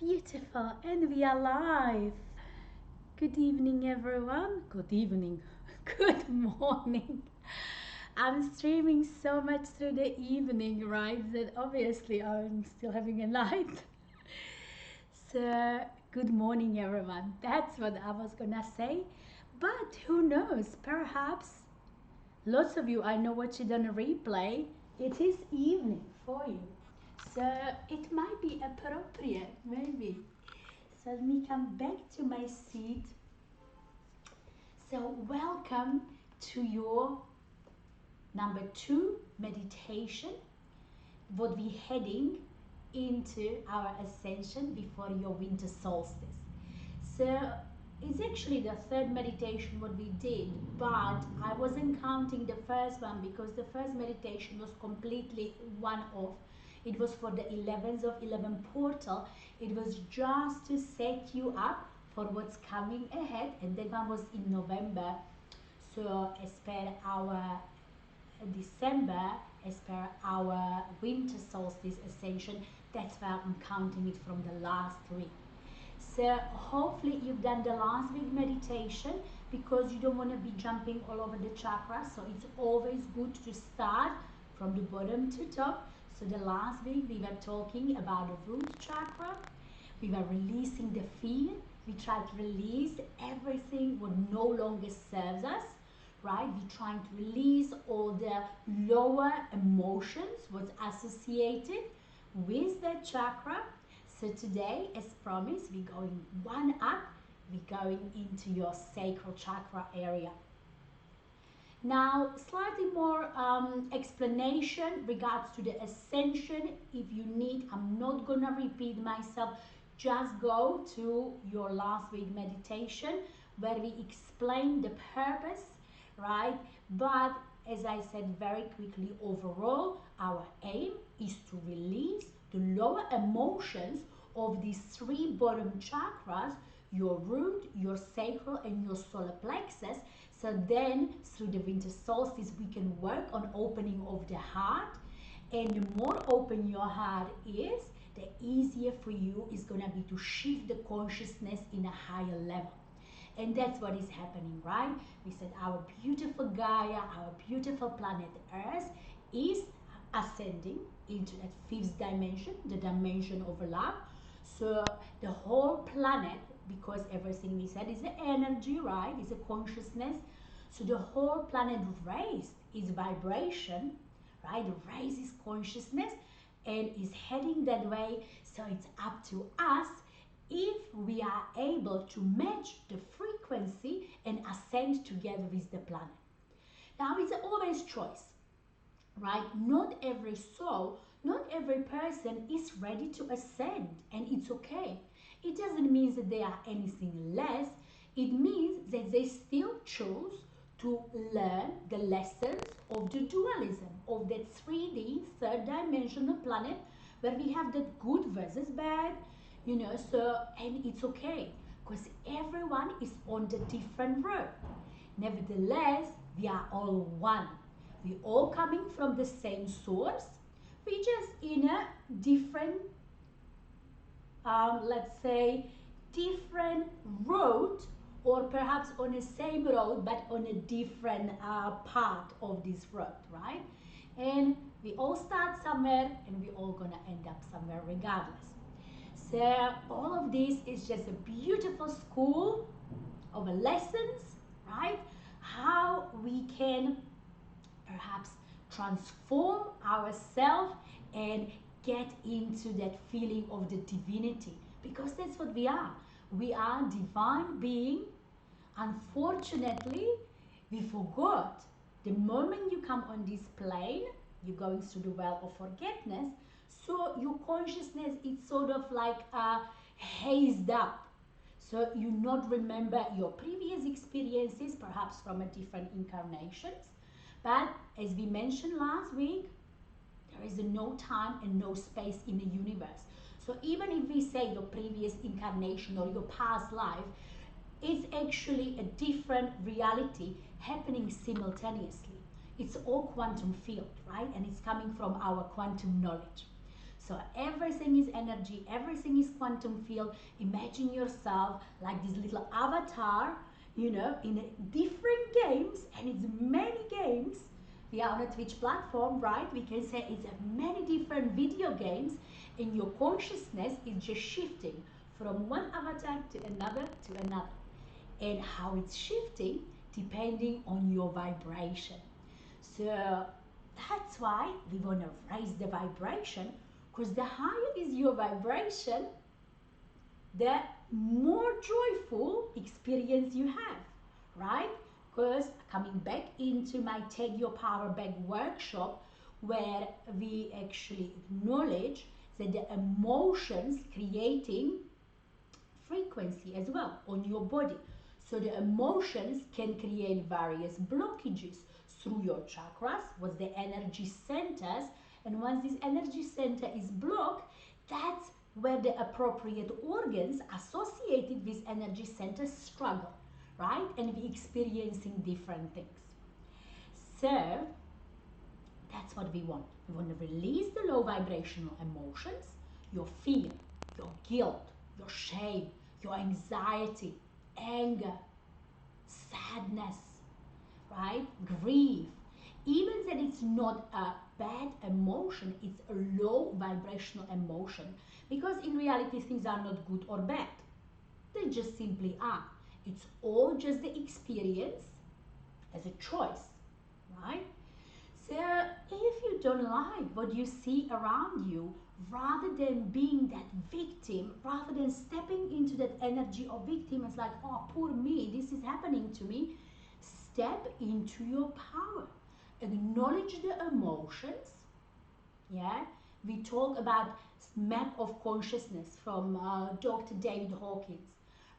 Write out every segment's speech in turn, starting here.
Beautiful, and we are live. Good evening, everyone. Good evening. Good morning. I'm streaming so much through the evening, right? That obviously I'm still having a night. So, good morning, everyone. That's what I was gonna say. But who knows? Perhaps lots of you I know watch it on a replay. It is evening for you. So it might be appropriate, maybe. So let me come back to my seat. So welcome to your number 2 meditation. What we heading into our ascension before your winter solstice. So it's actually the 3rd meditation what we did, but I wasn't counting the first one because the first meditation was completely one-off. It was for the 11th of 11 portal. It was just to set you up for what's coming ahead, and that one was in November. So as per our December, as per our winter solstice ascension, that's why I'm counting it from the last week. So hopefully you've done the last week meditation because you don't want to be jumping all over the chakra. So it's always good to start from the bottom to top. So the last week we were talking about the root chakra. We were releasing the fear. We tried to release everything what no longer serves us, right? We're trying to release all the lower emotions, what's associated with that chakra. So today, as promised, we're going one up. We're going into your sacral chakra area. Now, slightly more explanation regards to the ascension. If you need, I'm not gonna repeat myself. Just go to your last week meditation where we explain the purpose, right? But as I said very quickly, overall, our aim is to release the lower emotions of these 3 bottom chakras, your root, your sacral, and your solar plexus. So then, through the winter solstice, we can work on opening of the heart. And the more open your heart is, the easier for you is going to be to shift the consciousness in a higher level. And that's what is happening, right? We said our beautiful Gaia, our beautiful planet Earth is ascending into that 5th dimension, the dimension of love. So the whole planet, because everything we said is an energy, right? It's a consciousness. So the whole planet raised is vibration, right? Raises consciousness and is heading that way. So it's up to us if we are able to match the frequency and ascend together with the planet. Now it's always choice, right? Not every soul, not every person is ready to ascend, and it's okay. It doesn't mean that they are anything less. It means that they still choose to learn the lessons of the dualism, of that 3D, 3rd dimensional planet, where we have that good versus bad, you know, so, and it's okay, because everyone is on the different road. Nevertheless, we are all one. We all coming from the same source. We just in a different, let's say, different road, or perhaps on the same road, but on a different part of this road, right? And we all start somewhere, and we all gonna end up somewhere regardless. So all of this is just a beautiful school of lessons, right? How we can perhaps transform ourselves and get into that feeling of the divinity, because that's what we are. We are divine being. Unfortunately, we forgot the moment you come on this plane, you're going through the well of forgetfulness. So your consciousness is sort of like hazed up. So you not remember your previous experiences, perhaps from a different incarnations. But as we mentioned last week, there is no time and no space in the universe. So even if we say your previous incarnation or your past life, it's actually a different reality happening simultaneously. It's all quantum field, right? And it's coming from our quantum knowledge. So So everything is energy, everything is quantum field. Imagine yourself like this little avatar, you know, in different games, and it's many games. We are on a Twitch platform, right? We can say it's many different video games, and your consciousness is just shifting from one avatar to another to another. And how it's shifting depending on your vibration. So that's why we want to raise the vibration, because the higher is your vibration, the more joyful experience you have, right? Because coming back into my Take Your Power Back workshop, where we actually acknowledge that the emotions creating frequency as well on your body. So the emotions can create various blockages through your chakras, what's the energy centers, and once this energy center is blocked, that's where the appropriate organs associated with energy centers struggle, right? And we experiencing different things. So that's what we want. We want to release the low vibrational emotions, your fear, your guilt, your shame, your anxiety, anger, sadness, right? Grief. Even that it's not a bad emotion, it's a low vibrational emotion, because in reality things are not good or bad. They just simply are. It's all just the experience as a choice, right? So if you don't like what you see around you, rather than being that victim, rather than stepping into that energy of victim, it's like, oh, poor me, this is happening to me. Step into your power. Acknowledge the emotions. Yeah, we talk about map of consciousness from Dr. David Hawkins,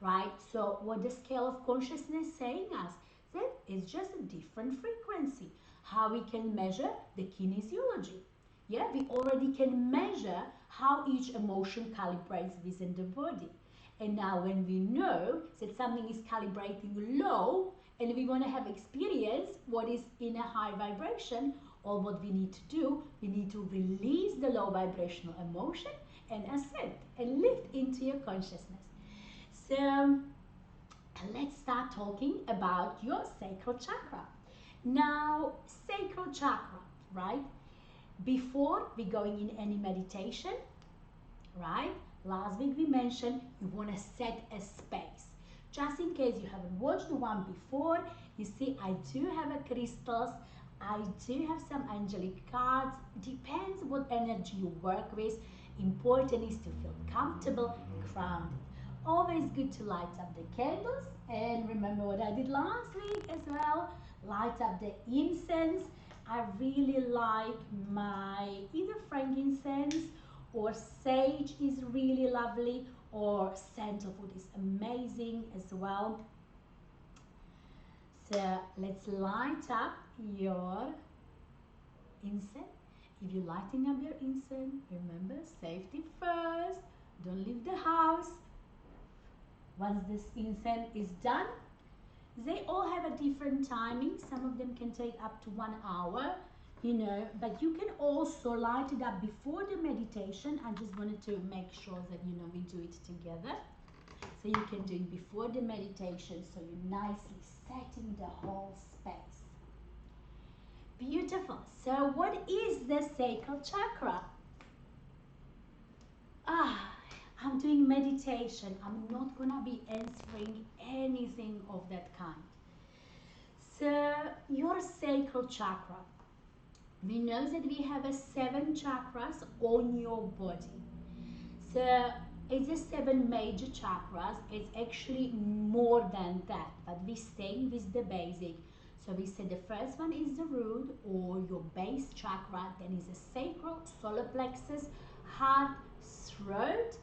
right? So what the scale of consciousness saying us? That is just a different frequency. How we can measure the kinesiology. Yeah, we already can measure how each emotion calibrates within the body. And now when we know that something is calibrating low and we want to have experience what is in a high vibration, all what we need to do, we need to release the low vibrational emotion and ascend and lift into your consciousness. So let's start talking about your sacral chakra. Now, sacral chakra, right? Before we going in any meditation, right? Last week we mentioned you want to set a space. Just in case you haven't watched the one before, you see I do have a crystals, I do have some angelic cards. Depends what energy you work with. Important is to feel comfortable, grounded. Always good to light up the candles, and remember what I did last week as well. Light up the incense. I really like my either frankincense or sage is really lovely, or sandalwood is amazing as well. So let's light up your incense. If you're lighting up your incense, remember safety first. Don't leave the house. Once this incense is done, they all have a different timing. Some of them can take up to 1 hour, you know, but you can also light it up before the meditation. I just wanted to make sure that, you know, we do it together. So you can do it before the meditation, so you're nicely setting the whole space. Beautiful. So what is the sacral chakra? I'm doing meditation. I'm not gonna be answering anything of that kind. So your sacral chakra, we know that we have 7 chakras on your body. So it's the 7 major chakras. It's actually more than that, but we're staying with the basic. So we said the first one is the root or your base chakra, then is the sacral, solar plexus, heart, throat,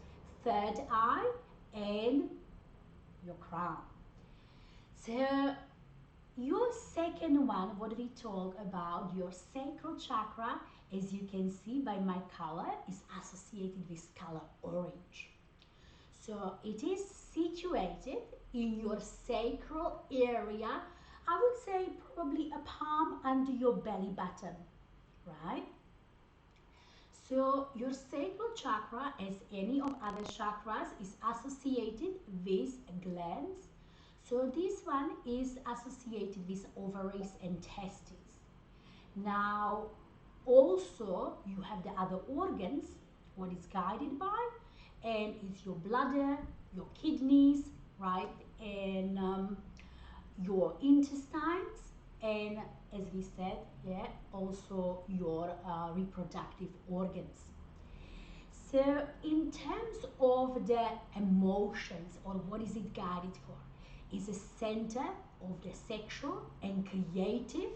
third eye, and your crown. So your second one, what we talk about, your sacral chakra, as you can see by my color, is associated with color orange. So it is situated in your sacral area. I would say probably a palm under your belly button, right? So your sacral chakra, as any of other chakras, is associated with glands. So this one is associated with ovaries and testes. Now, also you have the other organs, what is guided by, and it's your bladder, your kidneys, right, and your intestines, and as we said, yeah, also your reproductive organs. So in terms of the emotions, or what is it guided for, is a center of the sexual and creative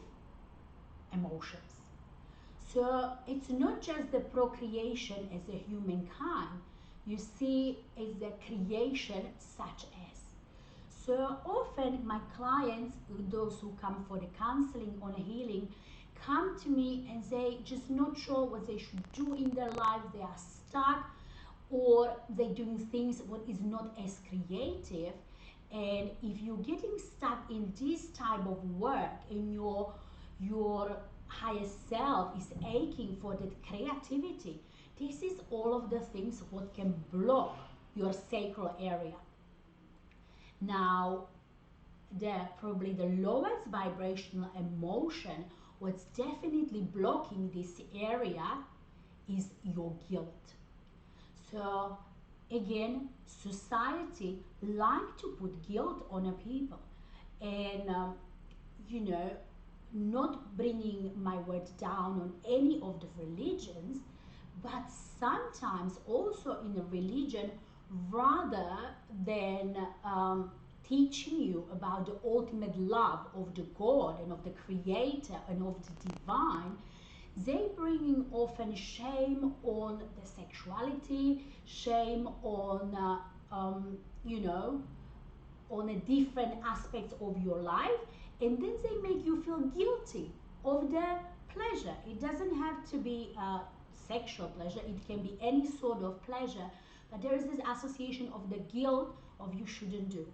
emotions. So it's not just the procreation as a humankind, you see, it's the creation such as. So often my clients, those who come for the counseling on healing, come to me and they just not sure what they should do in their life, they are stuck, or they're doing things what is not as creative. And if you're getting stuck in this type of work and your higher self is aching for that creativity, this is all of the things what can block your sacral area. Now, probably the lowest vibrational emotion, what's definitely blocking this area is your guilt. So again, society like to put guilt on a people, and you know, not bringing my word down on any of the religions, but sometimes also in a religion, rather than teaching you about the ultimate love of the God and of the Creator and of the Divine, they bringing often shame on the sexuality, shame on you know, on a different aspects of your life, and then they make you feel guilty of the pleasure. It doesn't have to be sexual pleasure, it can be any sort of pleasure, but there is this association of the guilt of you shouldn't do.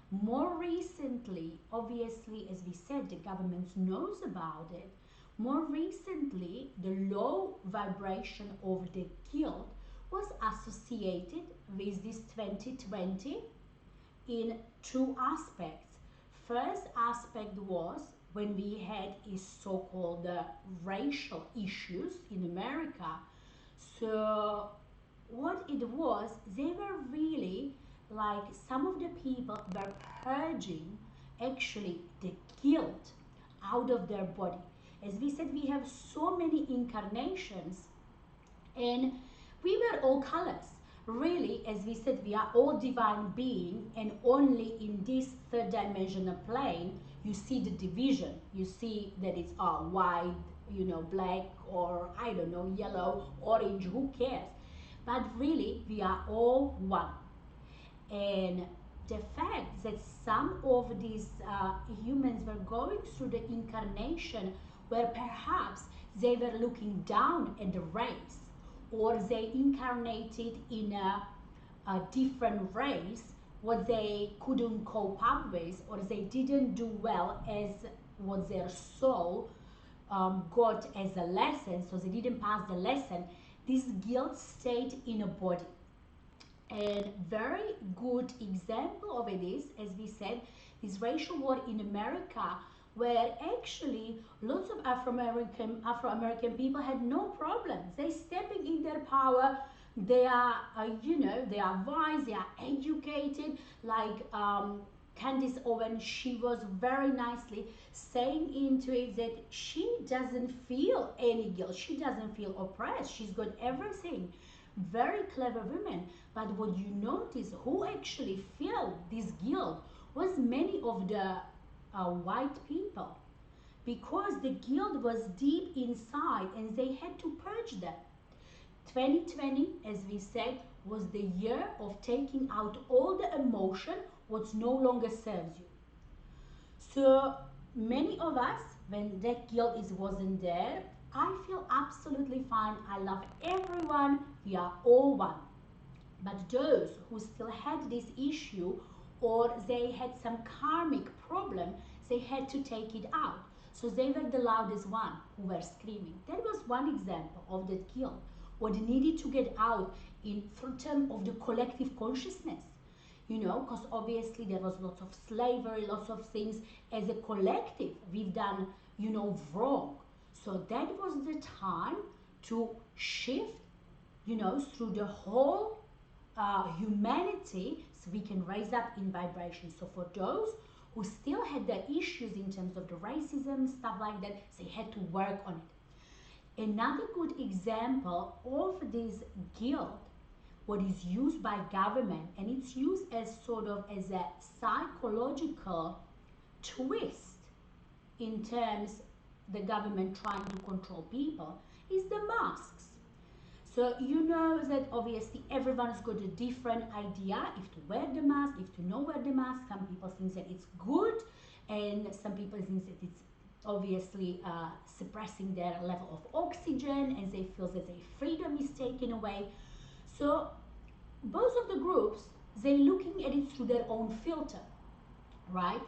More recently, obviously, as we said, the government knows about it. More recently, the low vibration of the guilt was associated with this 2020 in two aspects. First aspect was when we had is so-called racial issues in America. So what it was, they were really like some of the people were purging actually the guilt out of their body. As we said, we have so many incarnations and we were all colors. Really, as we said, we are all divine being, and only in this third dimensional plane you see the division. You see that it's white, you know, black, or I don't know, yellow, orange, who cares? But really, we are all one. And the fact that some of these humans were going through the incarnation where perhaps they were looking down at the race, or they incarnated in a different race, what they couldn't cope up with, or they didn't do well as what their soul got as a lesson, so they didn't pass the lesson, this guilt stayed in a body. And very good example of it is, as we said, this racial war in America, where actually lots of Afro-American people had no problems. They stepping in their power. They are, you know, they are wise. They are educated. Like Candice Owen, she was very nicely saying into it that she doesn't feel any guilt. She doesn't feel oppressed. She's got everything. Very clever women. But what you notice, who actually felt this guilt was many of the white people, because the guilt was deep inside and they had to purge them. 2020, as we said, was the year of taking out all the emotion what no longer serves you. So many of us, when that guilt wasn't there, I feel absolutely fine. I love everyone. We are all one. But those who still had this issue, or they had some karmic problem, they had to take it out. So they were the loudest one who were screaming. That was one example of that guilt. what needed to get out in terms of the collective consciousness, you know, because obviously there was lots of slavery, lots of things as a collective we've done, you know, wrong. So that was the time to shift, you know, through the whole humanity, so we can raise up in vibration. So for those who still had the issues in terms of the racism, stuff like that, they had to work on it. Another good example of this guilt, what is used by government, and it's used as sort of as a psychological twist in terms the government trying to control people, is the masks. So you know that obviously everyone's got a different idea if to wear the mask, if to not wear the mask. Some people think that it's good, and some people think that it's obviously suppressing their level of oxygen, and they feel that their freedom is taken away. So both of the groups, they're looking at it through their own filter, right?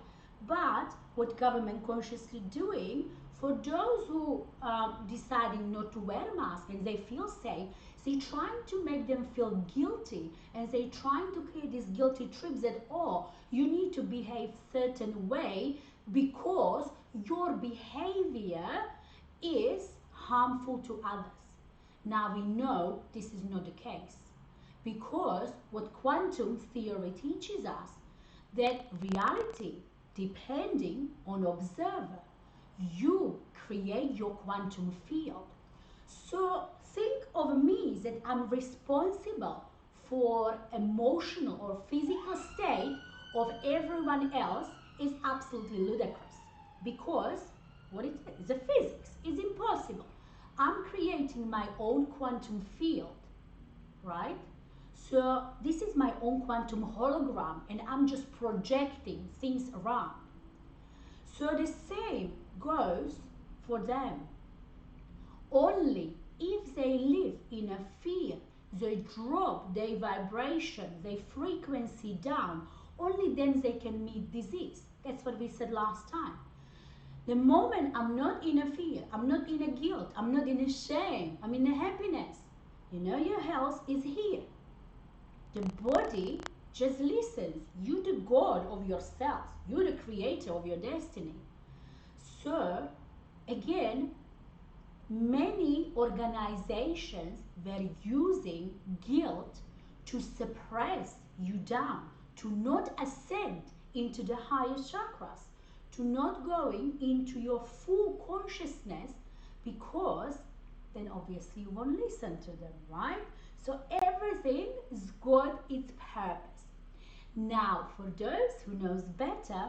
But what government consciously doing, for those who deciding not to wear a mask and they feel safe, they're trying to make them feel guilty, and they're trying to create these guilty trips that, oh, you need to behave certain way because your behavior is harmful to others. Now we know this is not the case, because what quantum theory teaches us, that reality depending on observer, you create your quantum field. So think of me that I'm responsible for emotional or physical state of everyone else is absolutely ludicrous, because what it is a physics, is impossible. I'm creating my own quantum field, right? So this is my own quantum hologram, and I'm just projecting things around. So the same goes for them. Only if they live in a fear, they drop their vibration, their frequency down, only then they can meet disease. That's what we said last time. The moment I'm not in a fear, I'm not in a guilt, I'm not in a shame, I'm in a happiness, you know, your health is here. The body just listens. You're the God of yourself. You're the creator of your destiny. So, again, many organizations were using guilt to suppress you down, to not ascend into the highest chakras, to not going into your full consciousness, because then obviously you won't listen to them, right? So everything has got its purpose. Now, for those who knows better,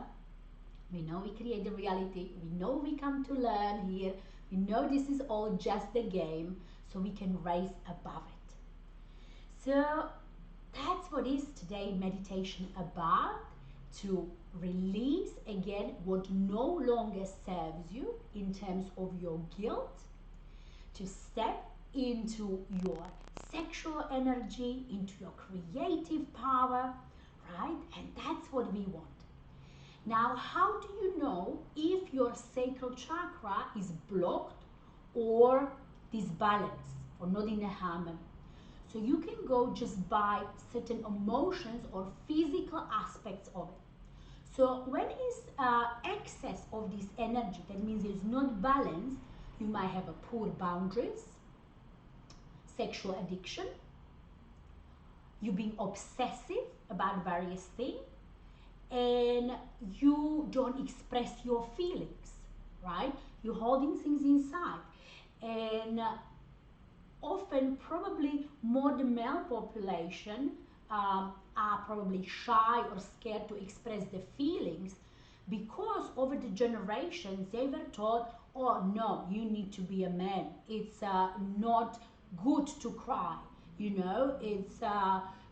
we know we create the reality, we know we come to learn here, we know this is all just a game, so we can rise above it. So that's what is today meditation about, to release again what no longer serves you in terms of your guilt, to step into your sexual energy, into your creative power, right? And that's what we want. Now, how do you know if your sacral chakra is blocked or disbalanced or not in a harmony? So you can go just by certain emotions or physical aspects of it. So when is excess of this energy, that means it's not balanced, you might have a poor boundaries, sexual addiction, you being obsessive about various things, and you don't express your feelings, right? You're holding things inside. And often, probably more the male population are probably shy or scared to express their feelings, because over the generations they were taught, oh no, you need to be a man. It's not good to cry. You know, it's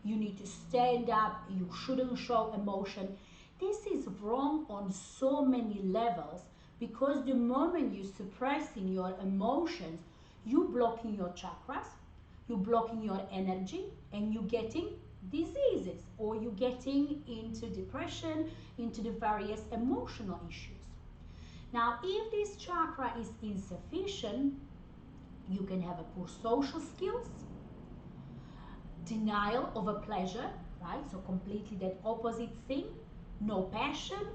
you need to stand up. You shouldn't show emotion. This is wrong on so many levels, because the moment you're suppressing your emotions, you're blocking your chakras, you're blocking your energy, and you're getting diseases, or you're getting into depression, into the various emotional issues. Now, if this chakra is insufficient, You can have a poor social skills, denial of a pleasure, right? So completely that opposite thing, no passion,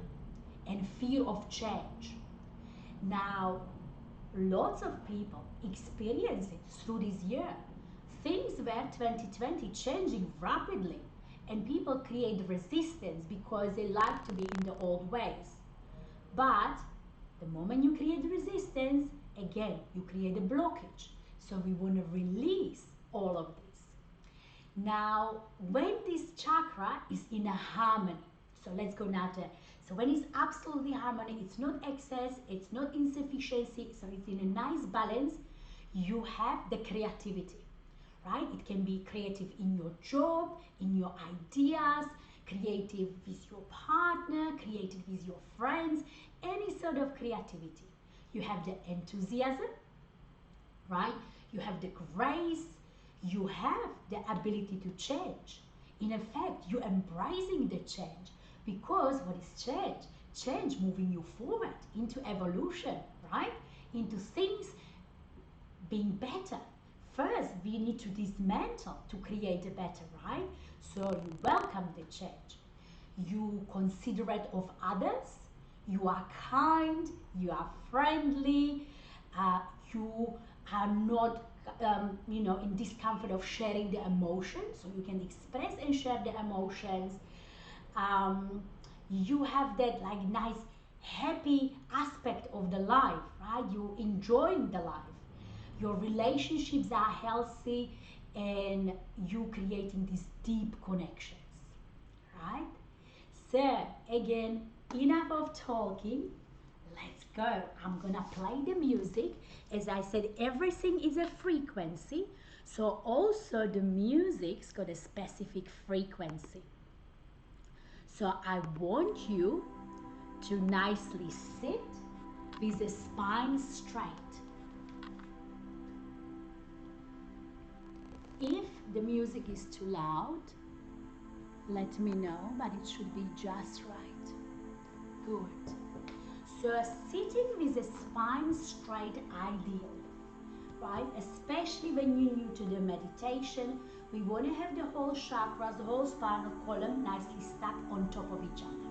and fear of change. Now, lots of people experience it through this year. Things were 2020 changing rapidly, and people create resistance because they like to be in the old ways. But the moment you create resistance, again, you create a blockage. So we want to release all of this. Now, when this chakra is in a harmony, so let's go now to, so when it's absolutely harmony, it's not excess, it's not insufficiency, so it's in a nice balance, you have the creativity, right? It can be creative in your job, in your ideas, creative with your partner, creative with your friends, any sort of creativity. You have the enthusiasm, right? You have the grace, you have the ability to change. In effect, you're embracing the change because what is change? Change moving you forward into evolution, right? Into things being better. First, we need to dismantle to create a better, right? So you welcome the change. You considerate of others. You are kind. You are friendly. You are not, in discomfort of sharing the emotions. So you can express and share the emotions. You have that like nice, happy aspect of the life, right? You're enjoying the life. Your relationships are healthy and you creating these deep connections, right? So again, enough of talking. Let's go. I'm gonna play the music. As I said, everything is a frequency. So also the music's got a specific frequency. So I want you to nicely sit with the spine straight. If the music is too loud, let me know, but it should be just right. Good. So sitting with the spine straight ideally, right? Especially when you're new to the meditation, we want to have the whole chakras, the whole spinal column nicely stacked on top of each other.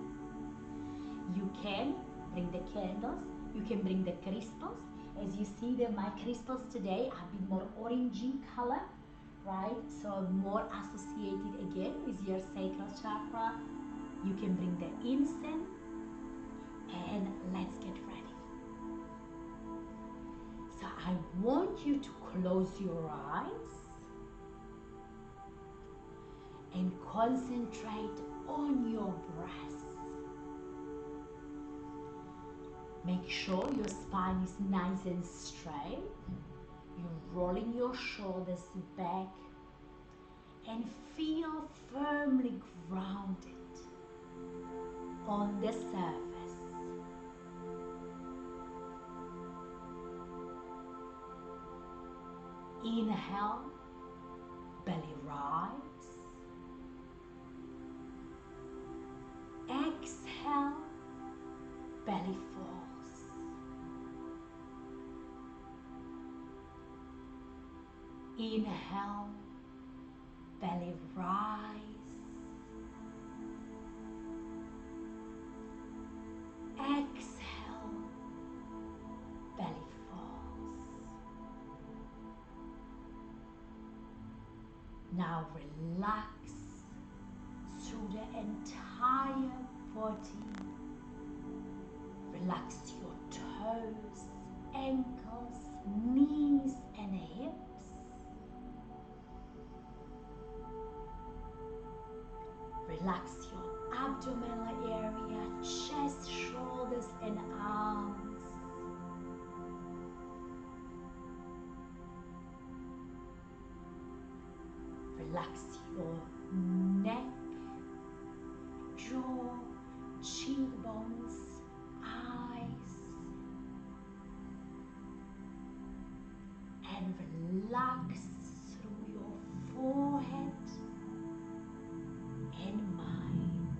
You can bring the candles, you can bring the crystals. As you see, my crystals today are a bit more orangey color, right? So more associated again with your sacral chakra. You can bring the incense and let's get ready. So I want you to close your eyes and concentrate on your breath. Make sure your spine is nice and straight. You're rolling your shoulders back and feel firmly grounded on the surface. Inhale, belly rise. Exhale, belly falls. Inhale, belly rise. Exhale, belly falls. Now relax through the entire body. Relax your toes, ankles, knees and hips. Relax your abdominal area, chest, shoulders and arms. Relax your neck, jaw, cheekbones, eyes. And relax through your forehead and mind.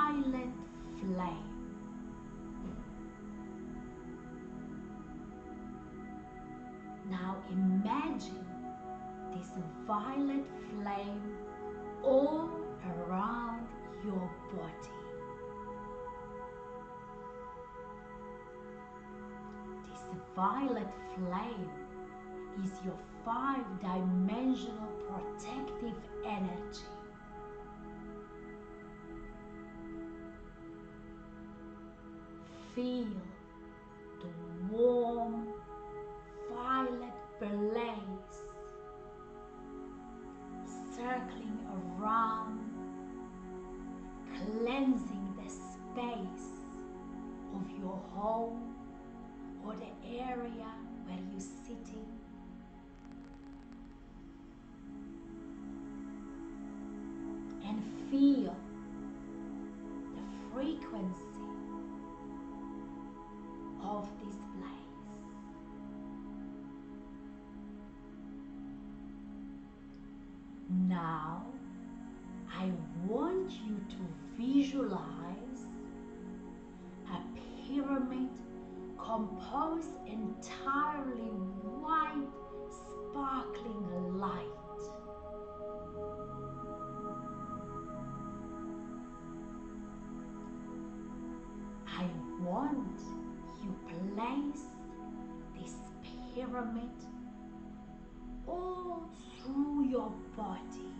violet flame. Now imagine this violet flame all around your body. This violet flame is your 5-dimensional protective energy. Feel the warm violet blaze circling around, cleansing the space of your home or the area where you're sitting. And feel the frequency of this blaze. Now, I want you to visualize a pyramid composed entirely white, sparkling light. I want you place this pyramid all through your body.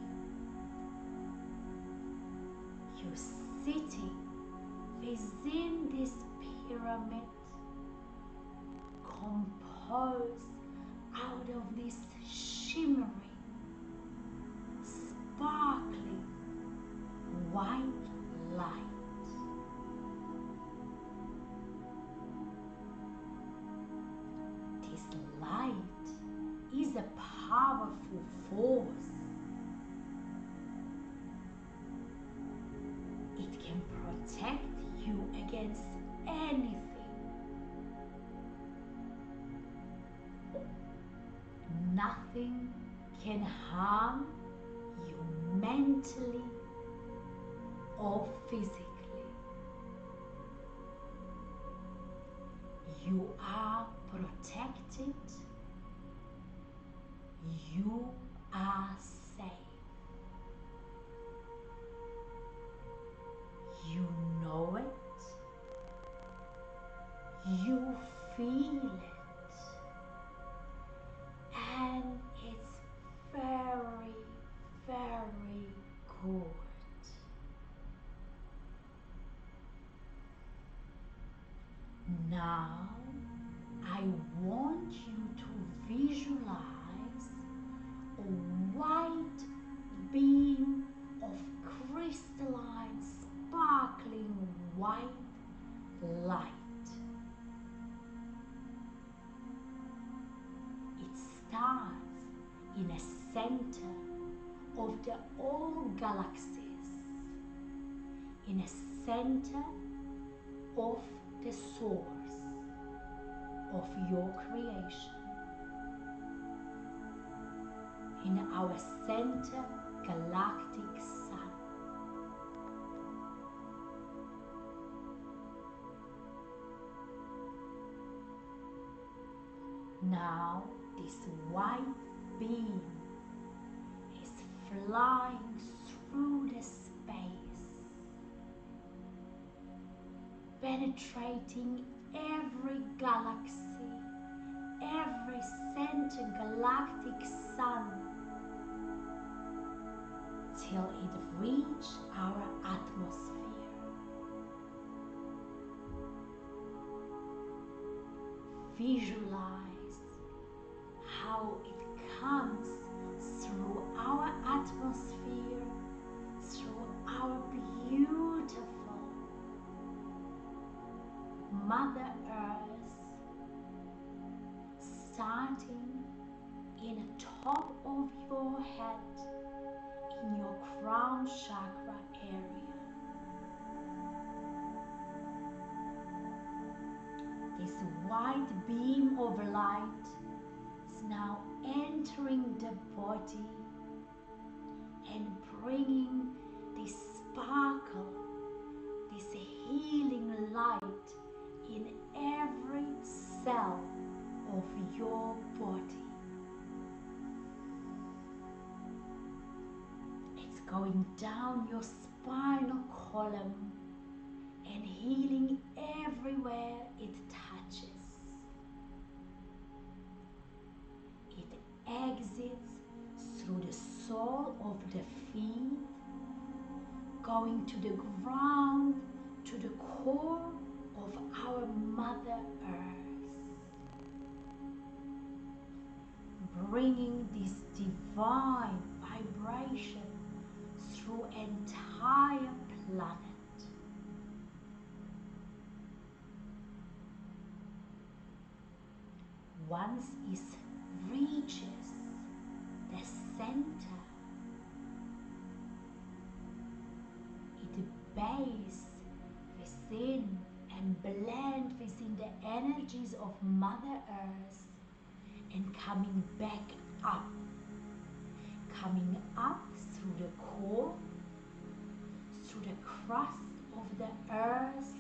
You're sitting within this pyramid composed out of this shimmering, sparkling white light. This light is a powerful force. It can protect you against anything. Nothing can harm you mentally or physically. You are protected. You are safe. You know it. You feel it. And it's very, very good. Now, I want you to visualize a white beam of crystalline, sparkling white light. It starts in a center of the all galaxies, in a center of the source of your creation, in our center galactic sun. Now this white beam is flying through the space, penetrating every galaxy, every center galactic sun, till it reaches our atmosphere. Visualize how it comes through our atmosphere, through our beautiful Mother Earth, starting in the top of your head, in your crown chakra area. This white beam of light is now entering the body and bringing this sparkle, going down your spinal column and healing everywhere it touches. It exits through the sole of the feet, going to the ground, to the core of our Mother Earth, bringing this divine vibration through entire planet. Once it reaches the center, it bathes within and blends within the energies of Mother Earth and coming up through the core, through the crust of the earth,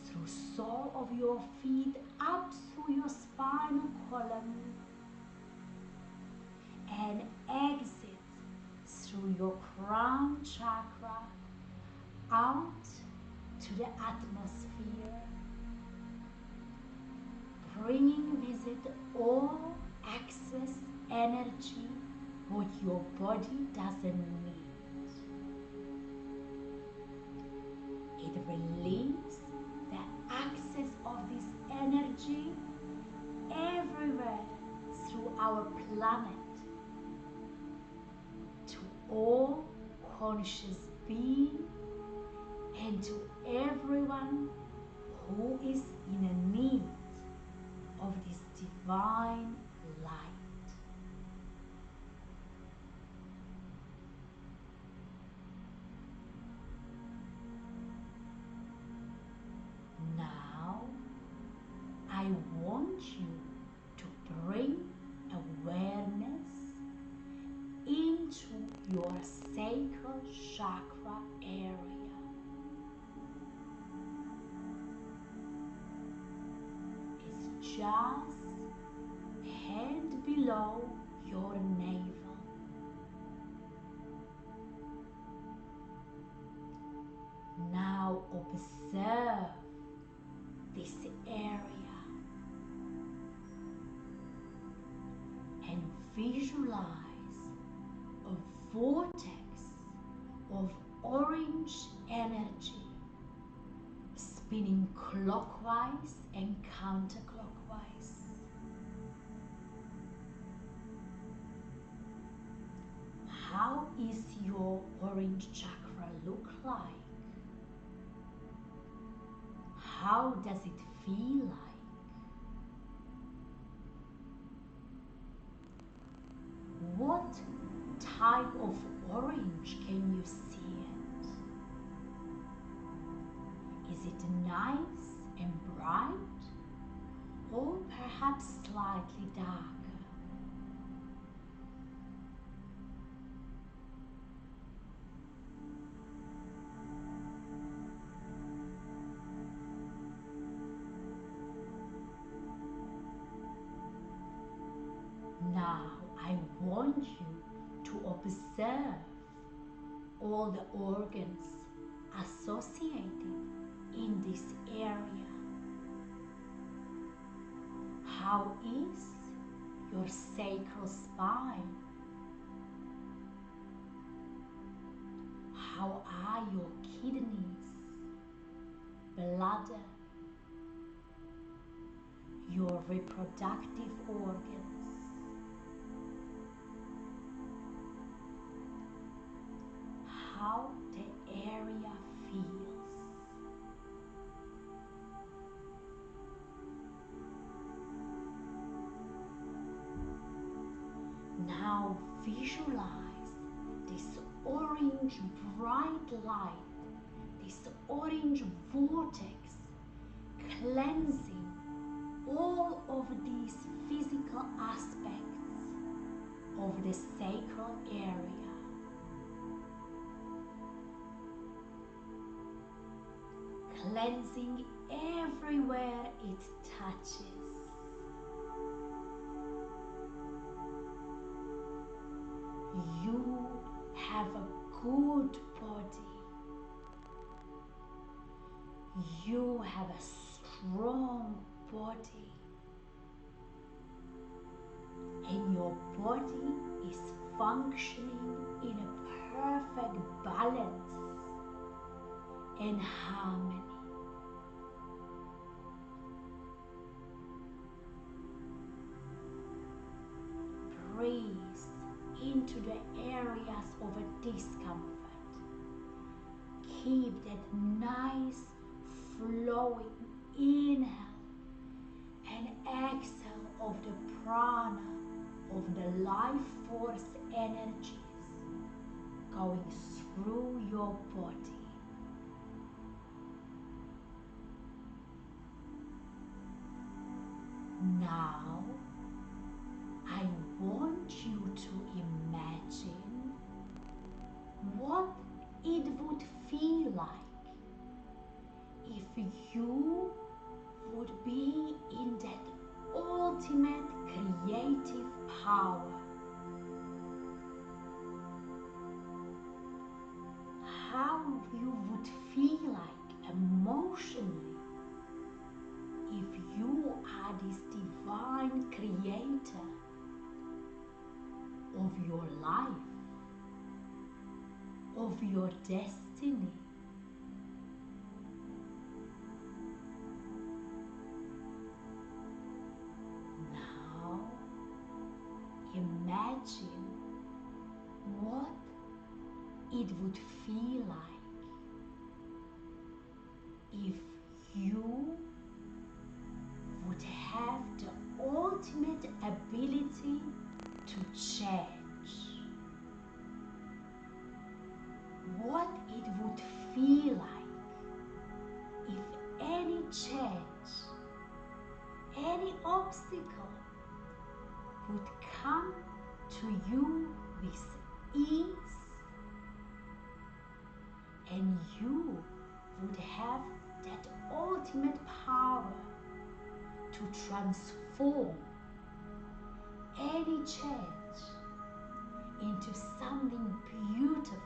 through sole of your feet, up through your spinal column, and exit through your crown chakra out to the atmosphere, bringing with it all excess energy what your body doesn't need. It releases the access of this energy everywhere through our planet to all conscious beings and to everyone who is in a need of this divine light. Now, I want you to bring awareness into your sacral chakra area. It's just hand below your navel. Now observe this area and visualize a vortex of orange energy spinning clockwise and counterclockwise. How is your orange chakra look like? How does it feel like? What type of orange can you see it? Is it nice and bright, or perhaps slightly darker? Now I want you to observe all the organs associated in this area. How is your sacral spine? How are your kidneys, bladder, your reproductive organs? How the area feels. Now visualize this orange bright light, this orange vortex cleansing all of these physical aspects of the sacral area. Cleansing everywhere it touches. You have a good body. You have a strong body. And your body is functioning in a perfect balance and harmony. Breathe into the areas of a discomfort. Keep that nice flowing inhale and exhale of the prana, of the life force energies going through your body. Now, I want you to imagine what it would feel like if you would be in that ultimate creative power. How you would feel like emotionally if you are this divine creator of your life, of your destiny. Now, imagine what it would feel like if you would have the ultimate ability to change. What it would feel like if any change, any obstacle would come to you with ease, and you would have that ultimate power to transform any change into something beautiful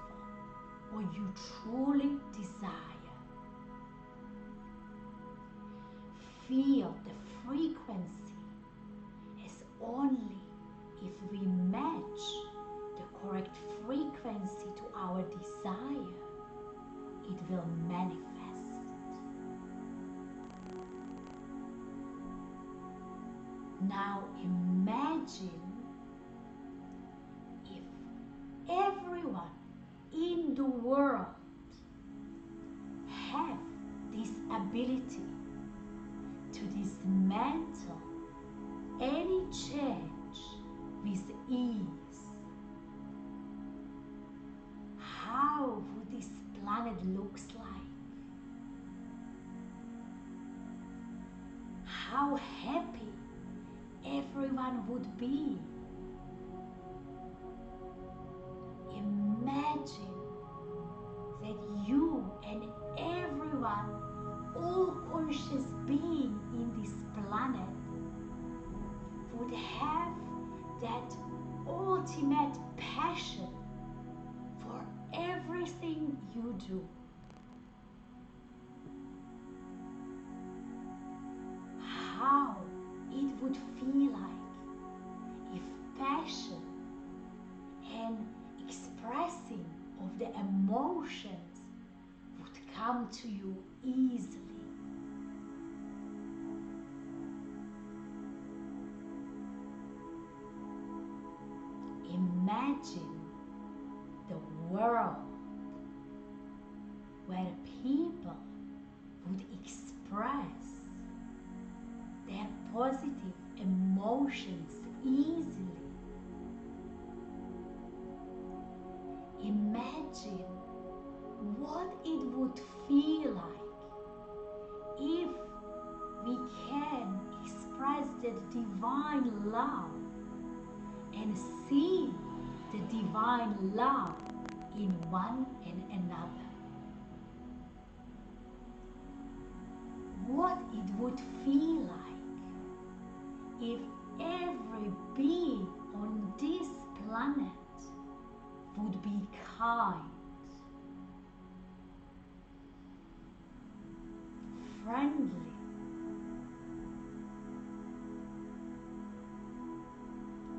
what you truly desire. Feel the frequency as only if we match the correct frequency to our desire, it will manifest. Now imagine if everyone in the world have this ability to dismantle any change with ease. How would this planet looks like? How happy everyone would be. Imagine that you and everyone, all conscious being in this planet, would have that ultimate passion for everything you do. How it would feel like if passion and expressing of the emotions would come to you easily. Imagine the world where people would express their positive emotions easily. Imagine what it would feel like if we can express the divine love and see the divine love in one and another. What it would feel like if every being on this planet would be kind friendly,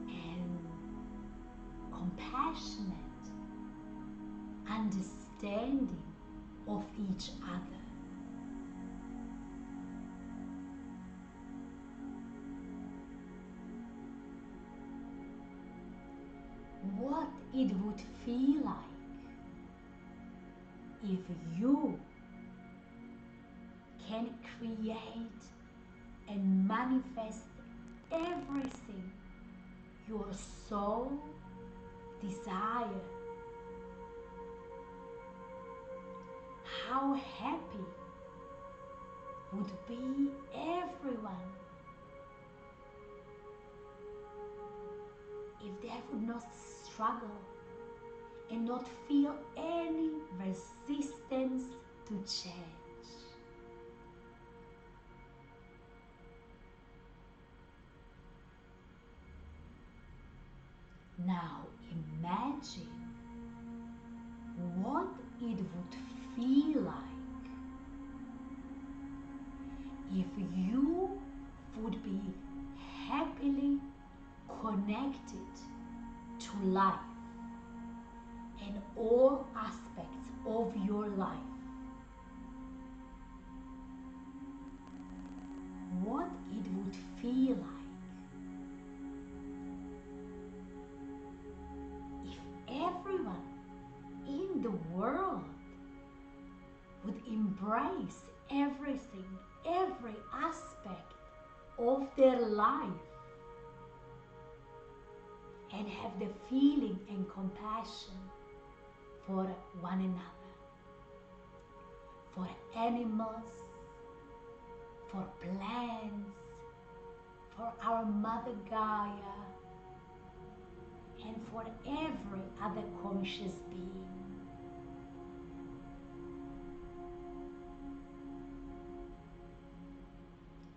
and compassionate understanding of each other. What it would feel like if you can create and manifest everything your soul desires. How happy would be everyone if they would not struggle and not feel any resistance to change. Now imagine what it would feel like if you would be happily connected to life and all aspects of your life. What it would feel like if everyone in the world would embrace everything, every aspect of their life, and have the feeling and compassion for one another, for animals, for plants, for our Mother Gaia, and for every other conscious being.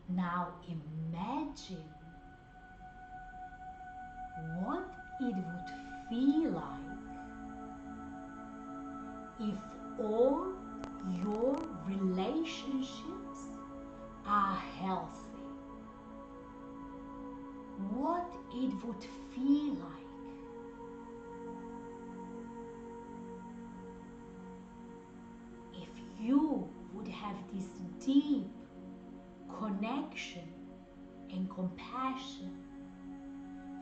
Now imagine what it would feel like if all your relationships are healthy. What it would feel like if you would have this deep connection and compassion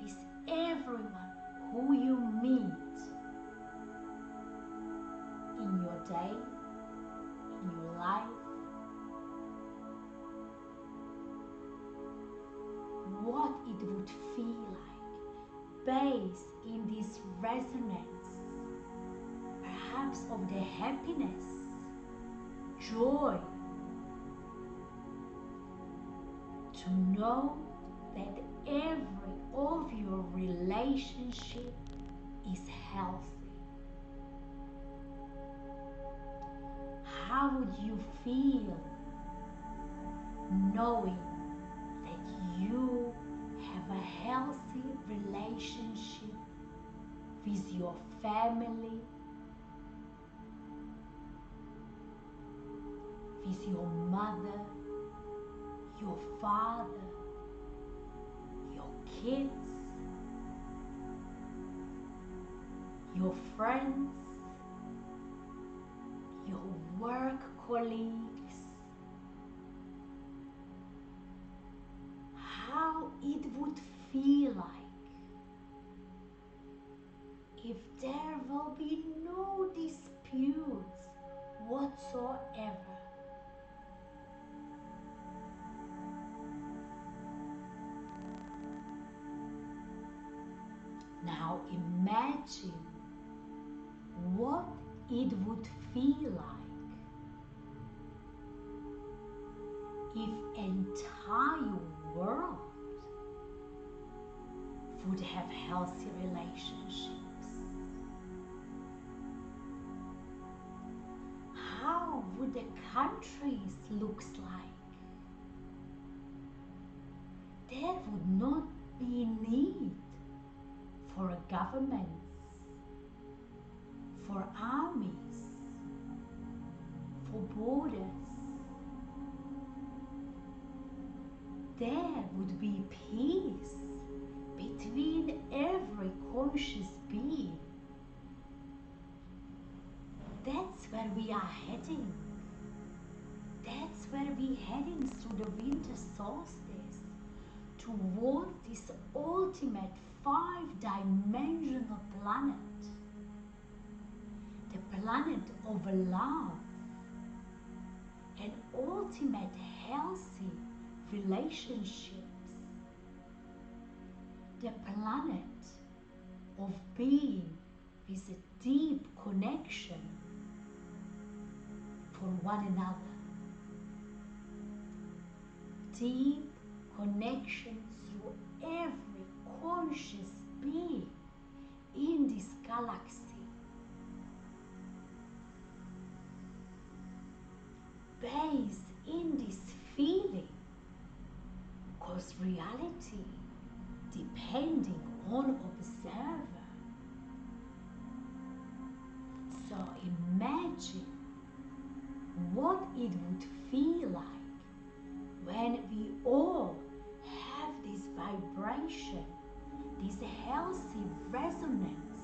with everyone who you meet in your day, in your life. What it would feel like based in this resonance, perhaps of the happiness, joy, to know that every of your relationship is healthy. How would you feel knowing that you have a healthy relationship with your family, with your mother, your father, your kids, your friends, your work colleagues? How it would feel like if there will be no disputes whatsoever. Now imagine what it would feel like if entire world would have healthy relationships. How would the countries look like? There would not be need for governments, for armies, for borders, there would be peace between every conscious being. That's where we are heading. That's where we're heading through the winter solstice, towards this ultimate 5-dimensional planet, the planet of love and ultimate healthy relationships, the planet of being with a deep connection for one another. Deep connection through every conscious being in this galaxy, based in this feeling, because reality depending on observer. So imagine what it would feel like when we all have this vibration, this healthy resonance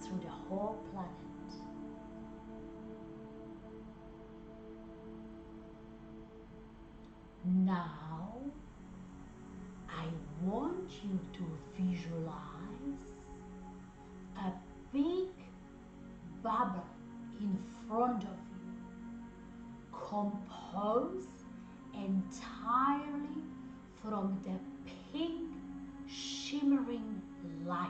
through the whole planet. Now, I want you to visualize a big bubble in front of you, composed entirely from the pink shimmering light.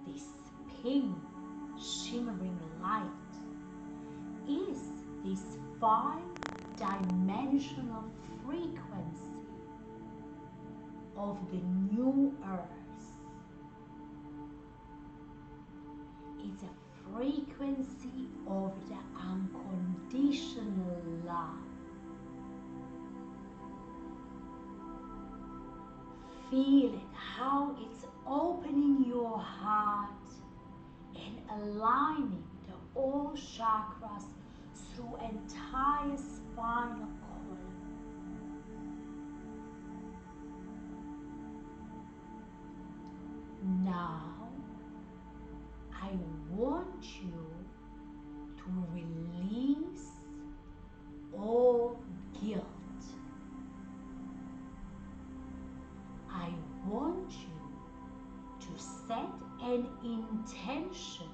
This pink shimmering light is this 5-dimensional frequency of the new earth. It's a frequency of the unconditional love. Feel it, how it's opening your heart and aligning the all chakras through entire spinal column. Now, I want you to release all guilt. I want you to set an intention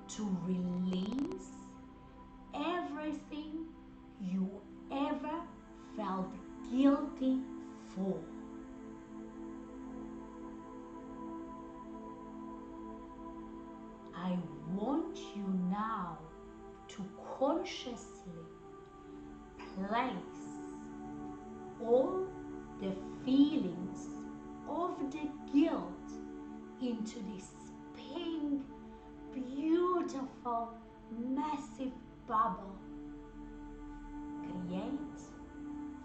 to release everything you ever felt guilty for. I want you now to consciously place all the feelings of the guilt into this pink, beautiful, massive bubble. Create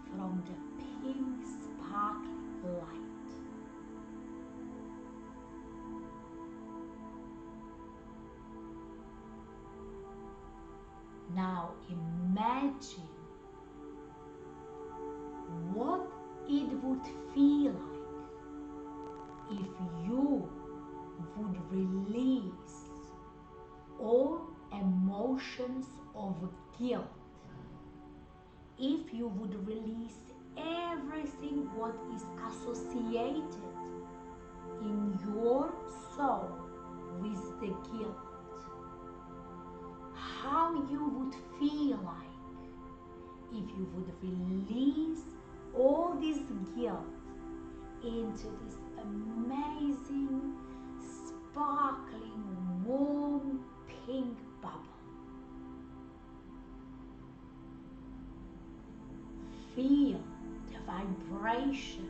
from the pink sparkling light. Now imagine what it would feel like if you would release all emotions of guilt. If you would release everything what is associated in your soul with the guilt. How you would feel like if you would release all this guilt into this amazing, sparkling, warm, pink bubble. Feel the vibration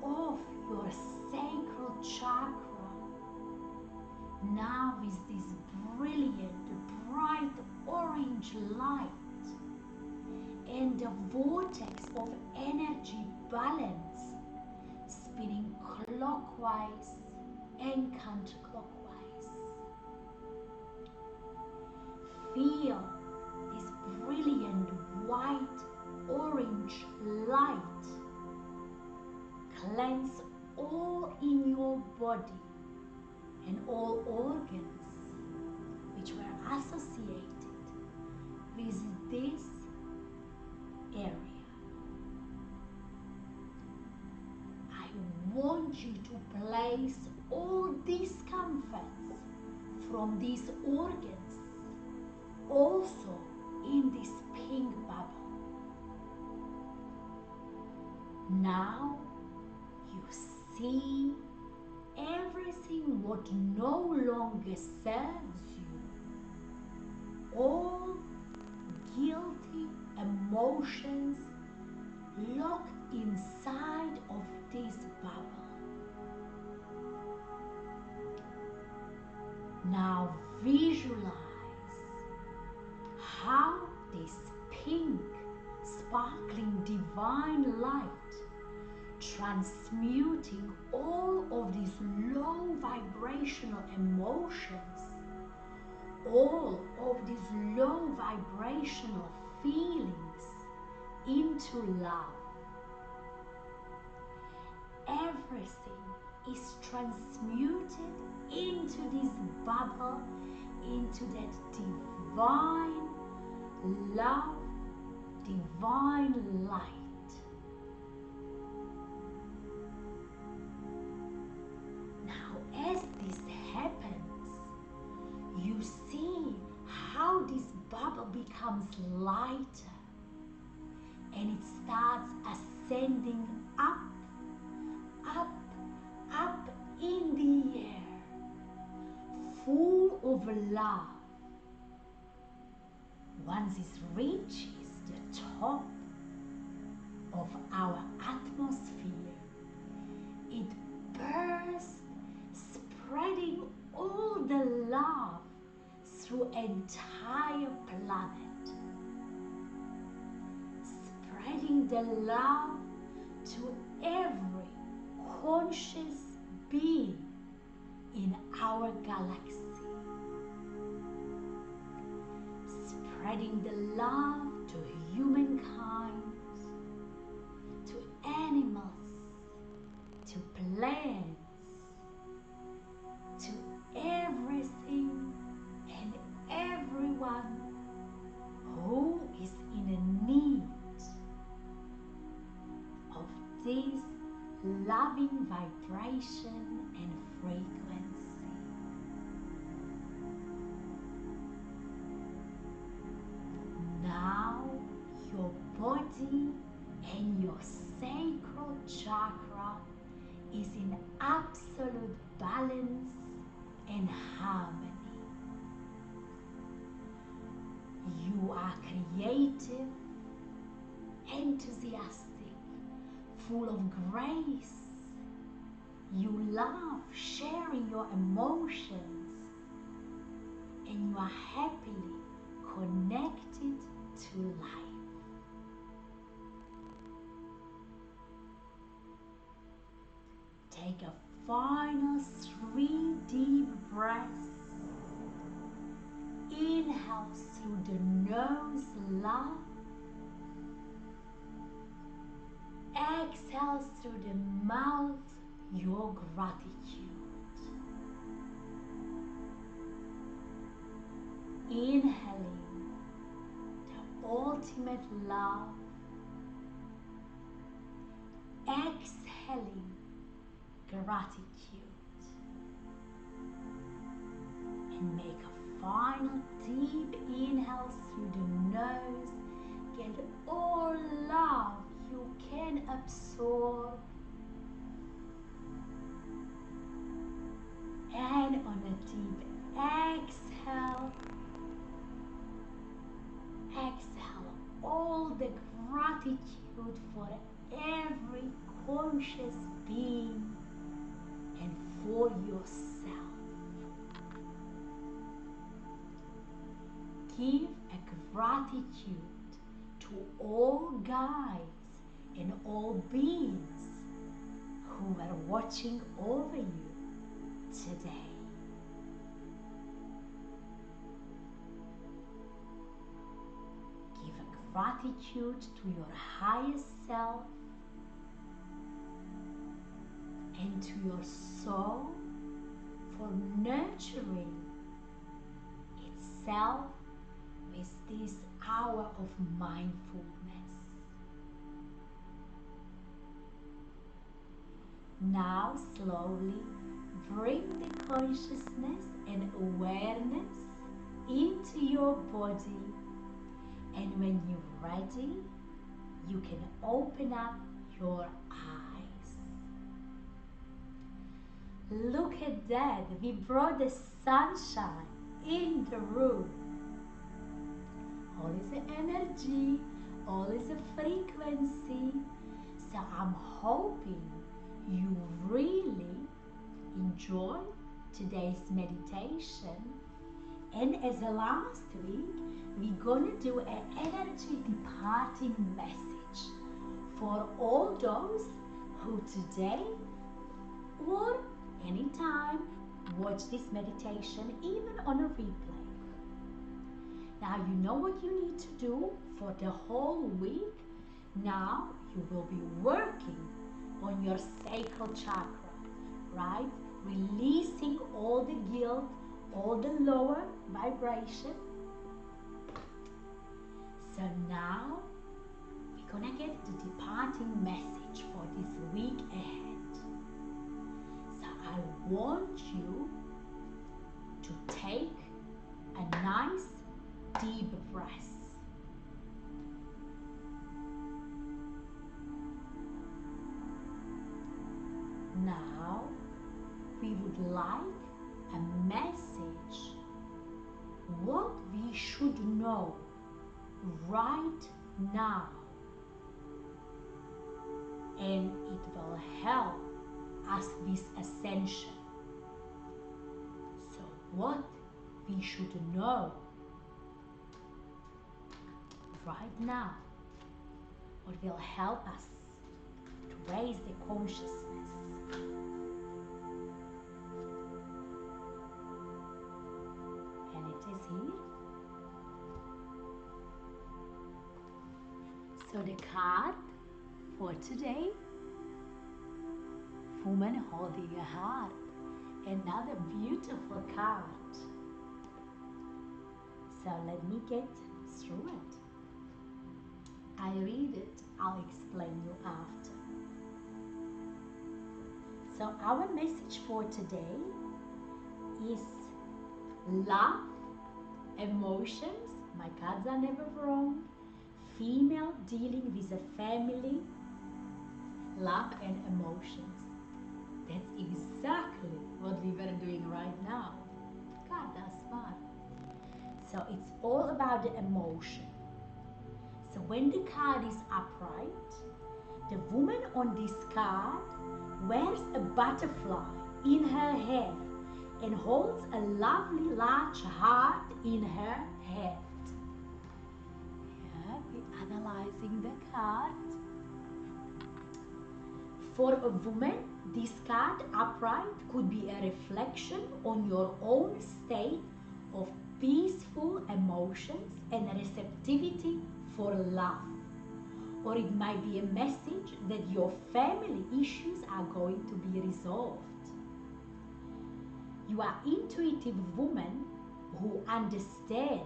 of your sacral chakra now with this brilliant, bright orange light and the vortex of energy balance spinning clockwise and counterclockwise. feel this brilliant white orange light cleanse all in your body and all organs which were associated with this area. I want you to place all discomforts from these organs also in this pink bubble. Now you see everything what no longer serves you. All guilty emotions locked inside of this bubble. Now visualize how this pink, sparkling divine light transmuting all of these low vibrational emotions, all of these low vibrational feelings into love. Everything is transmuted into this bubble, into that divine love, divine light. Now, as this happens, you see how this bubble becomes lighter and it starts ascending up, up, up in the air, full of love. Once it reaches the top of our atmosphere, it bursts, spreading all the love through entire planet, spreading the love to every conscious being in our galaxy, spreading the love to humankind, to animals, to plants, to everything and everyone who is in a need of this loving vibration and frequency. Now your body and your sacral chakra is in absolute balance and harmony. You are creative, enthusiastic, full of grace. You love sharing your emotions and you are happily connected to life. Take a final 3 deep breaths. Inhale through the nose, love. Exhale through the mouth, your gratitude. Inhaling the ultimate love. Exhaling gratitude. And make a final deep inhale through the nose. Get all love you can absorb. And on a deep exhale, exhale all the gratitude for every conscious being and for yourself. Give a gratitude to all guides and all beings who are watching over you today. gratitude to your highest self and to your soul for nurturing itself with this hour of mindfulness. Now slowly bring the consciousness and awareness into your body, and when you're ready, you can open up your eyes. Look at that, we brought the sunshine in the room. All is the energy, all is the frequency. So I'm hoping you really enjoy today's meditation. And as last week, we're gonna do an energy departing message for all those who today or anytime watch this meditation, even on a replay. Now you know what you need to do for the whole week. Now you will be working on your sacral chakra, right? Releasing all the guilt, all the lower vibration. So now we're gonna get the departing message for this week ahead. So I want you to take a nice deep breath. Now we would like a message what we should know right now, and it will help us with ascension. So what we should know right now, what will help us to raise the consciousness. And it is here. So the card for today, woman holding a heart, another beautiful card. So let me get through it. I read it, I'll explain you after. So our message for today is love, emotions, my cards are never wrong, female dealing with a family, love and emotions. That's exactly what we were doing right now. God, that's smart. So it's all about the emotion. So when the card is upright, the woman on this card wears a butterfly in her hair and holds a lovely large heart in her hand. Yeah, we're analyzing the card. For a woman, this card upright could be a reflection on your own state of peaceful emotions and receptivity for love. Or it might be a message that your family issues are going to be resolved. You are intuitive woman who understand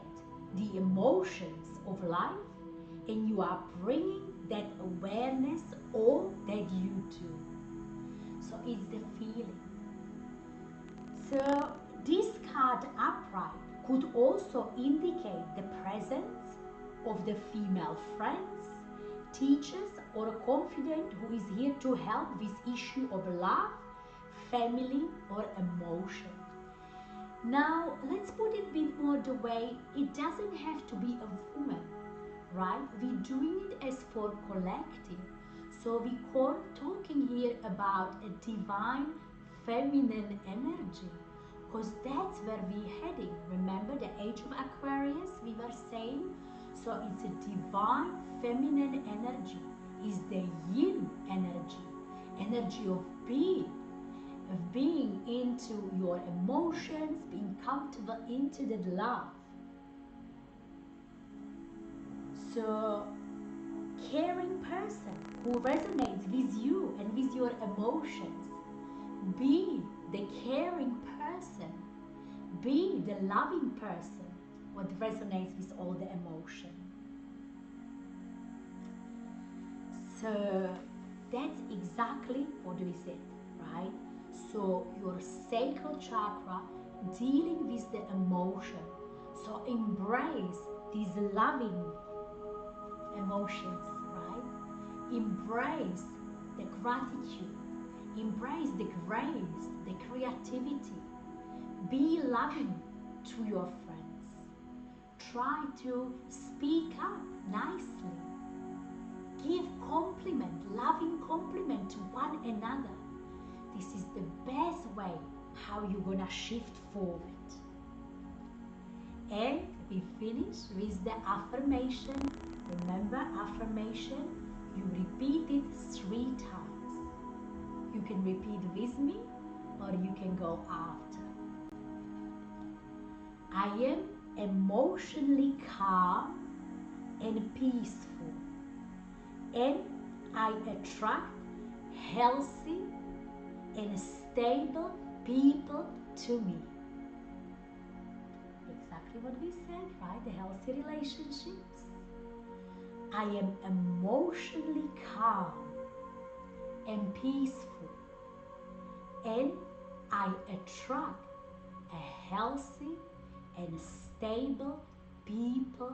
the emotions of life, and you are bringing that awareness all that you do. So it's the feeling. So this card upright could also indicate the presence of the female friends, teachers, or a confidant who is here to help with issue of love, family, or emotion. Now let's put it a bit more the way it doesn't have to be a woman, right? We're doing it as for collective. So we call talking here about a divine feminine energy, because that's where we're heading. Remember the age of Aquarius we were saying? So it's a divine feminine energy, is the yin energy, energy of being into your emotions, being comfortable into the love. So, caring person who resonates with you and with your emotions. Be the caring person. Be the loving person what resonates with all the emotion. So that's exactly what we said, right? So your sacral chakra dealing with the emotion. So embrace these loving emotions, right? Embrace the gratitude. Embrace the grace, the creativity. Be loving to your friends. Try to speak up nicely. Give compliment, loving compliment to one another. This is the best way how you're gonna shift forward. And we finish with the affirmation. Remember, affirmation, you repeat it 3 times. You can repeat with me or you can go after. I am emotionally calm and peaceful, and I attract healthy and stable people to me. Exactly what we said, right? The healthy relationships. I am emotionally calm and peaceful, and I attract a healthy and stable people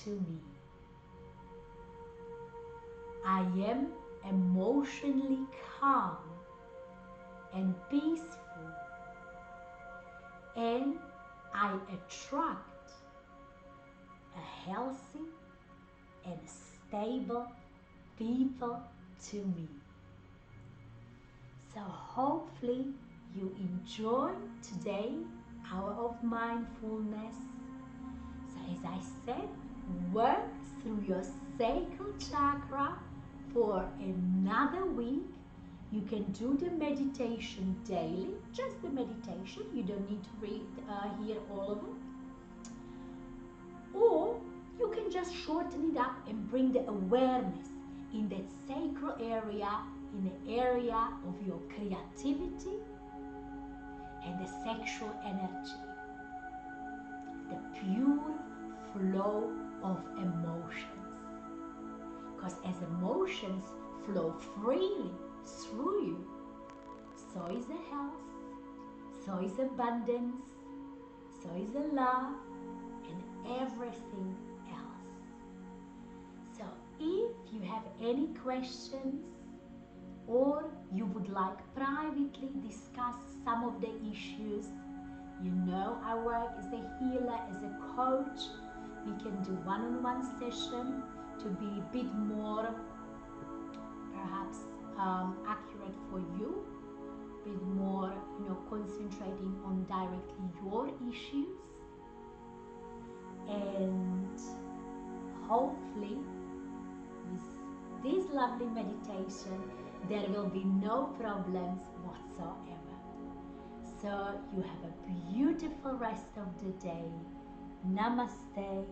to me. I am emotionally calm and peaceful, and I attract a healthy and stable people to me. So hopefully you enjoy today hour of mindfulness. So as I said, work through your sacral chakra for another week. You can do the meditation daily, just the meditation. You don't need to hear all of it. Or you can just shorten it up and bring the awareness in that sacral area, in the area of your creativity and the sexual energy. The pure flow of emotions. Because as emotions flow freely through you, so is the health, so is abundance, so is the love, and everything else. So if you have any questions or you would like privately discuss some of the issues, you know I work as a healer, as a coach. We can do one-on-one session to be a bit more perhaps accurate for you, a bit more, concentrating on directly your issues. And hopefully with this lovely meditation there will be no problems whatsoever. So you have a beautiful rest of the day. Namaste.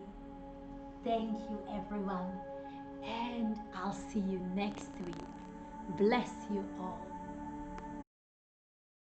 Thank you everyone, and I'll see you next week. Bless you all.